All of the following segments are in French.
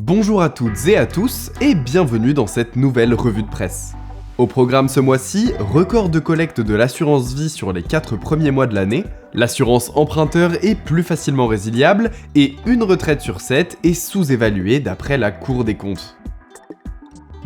Bonjour à toutes et à tous et bienvenue dans cette nouvelle revue de presse. Au programme ce mois-ci, record de collecte de l'assurance vie sur les 4 premiers mois de l'année, l'assurance emprunteur est plus facilement résiliable et une retraite sur 7 est sous-évaluée d'après la Cour des comptes.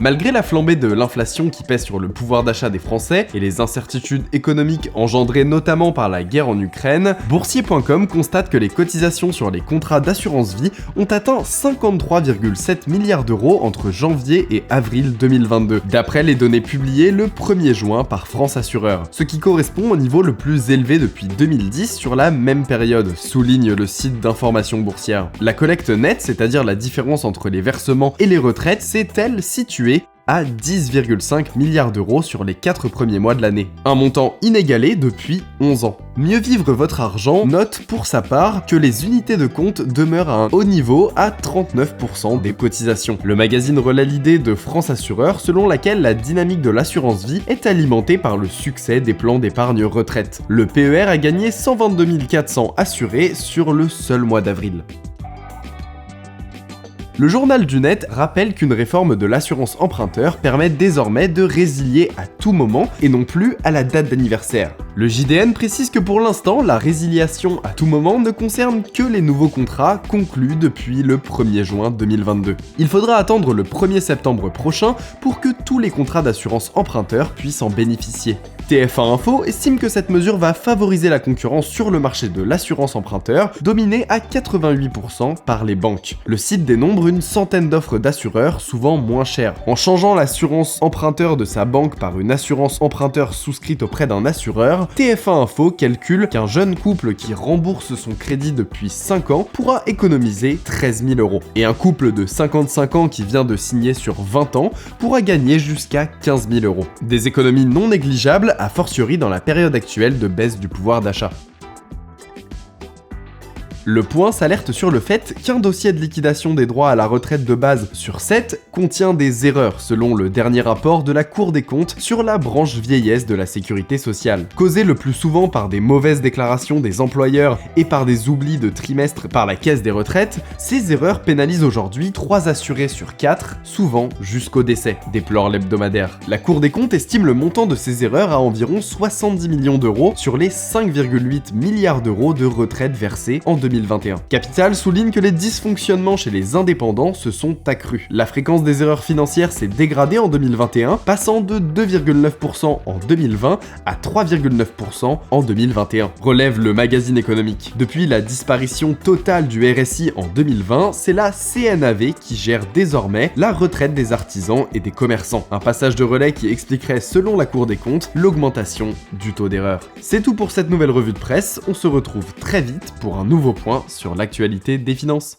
Malgré la flambée de l'inflation qui pèse sur le pouvoir d'achat des Français et les incertitudes économiques engendrées notamment par la guerre en Ukraine, Boursier.com constate que les cotisations sur les contrats d'assurance vie ont atteint 53,7 milliards d'euros entre janvier et avril 2022, d'après les données publiées le 1er juin par France Assureur, ce qui correspond au niveau le plus élevé depuis 2010 sur la même période, souligne le site d'information boursière. La collecte nette, c'est-à-dire la différence entre les versements et les retraites, s'est elle située à 10,5 milliards d'euros sur les 4 premiers mois de l'année. Un montant inégalé depuis 11 ans. Mieux vivre votre argent note pour sa part que les unités de compte demeurent à un haut niveau à 39% des cotisations. Le magazine relaie l'idée de France Assureur selon laquelle la dynamique de l'assurance vie est alimentée par le succès des plans d'épargne retraite. Le PER a gagné 122 400 assurés sur le seul mois d'avril. Le journal du net rappelle qu'une réforme de l'assurance emprunteur permet désormais de résilier à tout moment et non plus à la date d'anniversaire. Le JDN précise que pour l'instant, la résiliation à tout moment ne concerne que les nouveaux contrats conclus depuis le 1er juin 2022. Il faudra attendre le 1er septembre prochain pour que tous les contrats d'assurance emprunteur puissent en bénéficier. TF1 Info estime que cette mesure va favoriser la concurrence sur le marché de l'assurance emprunteur, dominé à 88% par les banques. Le site dénombre une centaine d'offres d'assureurs, souvent moins chères. En changeant l'assurance emprunteur de sa banque par une assurance emprunteur souscrite auprès d'un assureur, TF1 Info calcule qu'un jeune couple qui rembourse son crédit depuis 5 ans pourra économiser 13 000 euros. Et un couple de 55 ans qui vient de signer sur 20 ans pourra gagner jusqu'à 15 000 euros. Des économies non négligeables, a fortiori dans la période actuelle de baisse du pouvoir d'achat. Le Point s'alerte sur le fait qu'un dossier de liquidation des droits à la retraite de base sur 7 contient des erreurs, selon le dernier rapport de la Cour des comptes sur la branche vieillesse de la sécurité sociale. Causé le plus souvent par des mauvaises déclarations des employeurs et par des oublis de trimestre par la caisse des retraites, ces erreurs pénalisent aujourd'hui 3 assurés sur 4, souvent jusqu'au décès, déplore l'hebdomadaire. La Cour des comptes estime le montant de ces erreurs à environ 70 millions d'euros sur les 5,8 milliards d'euros de retraites versées en 2021. Capital souligne que les dysfonctionnements chez les indépendants se sont accrus. La fréquence des erreurs financières s'est dégradée en 2021, passant de 2,9% en 2020 à 3,9% en 2021, relève le magazine économique. Depuis la disparition totale du RSI en 2020, c'est la CNAV qui gère désormais la retraite des artisans et des commerçants. Un passage de relais qui expliquerait, selon la Cour des comptes, l'augmentation du taux d'erreur. C'est tout pour cette nouvelle revue de presse, on se retrouve très vite pour un nouveau point sur l'actualité des finances.